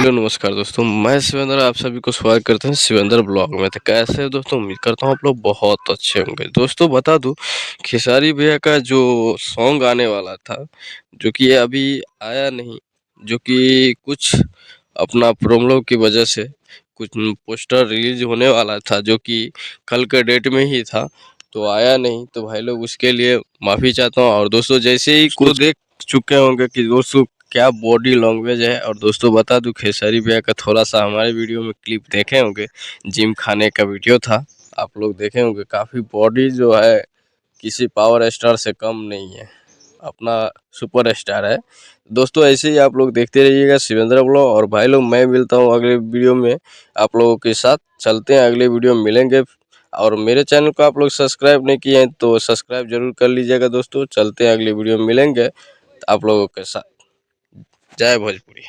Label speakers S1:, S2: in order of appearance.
S1: Hello नमस्कार दोस्तों, मैं शिवेंद्र आप सभी को स्वागत करते हैं शिवेंद्र ब्लॉग में। तो कैसे हो दोस्तों, उम्मीद करता हूँ आप लोग बहुत अच्छे होंगे। दोस्तों बता दूं, खेसारी भैया का जो सॉन्ग आने वाला था, जो कि ये अभी आया नहीं, जो कि कुछ अपना प्रॉब्लम की वजह से कुछ पोस्टर रिलीज होने वाला था, जो कि कल के डेट में ही था, तो आया नहीं। तो भाई लोग उसके लिए माफ़ी चाहता हूँ। और दोस्तों जैसे ही कुछ देख चुके होंगे कि दोस्तों क्या बॉडी लैंग्वेज है। और दोस्तों बता दूं, खेसारी भैया का थोड़ा सा हमारे वीडियो में क्लिप देखे होंगे, जिम खाने का वीडियो था, आप लोग देखे होंगे। काफ़ी बॉडी जो है किसी पावर स्टार से कम नहीं है, अपना सुपर स्टार है। दोस्तों ऐसे ही आप लोग देखते रहिएगा शिवेंद्र ब्लॉग। और भाई लोग मैं मिलता हूँ अगले वीडियो में आप लोगों के साथ। चलते हैं, अगले वीडियो में मिलेंगे। और मेरे चैनल को आप लोग सब्सक्राइब नहीं किए हैं तो सब्सक्राइब जरूर कर लीजिएगा दोस्तों। चलते हैं, अगले वीडियो में मिलेंगे आप लोगों के साथ। जय भोजपुरी।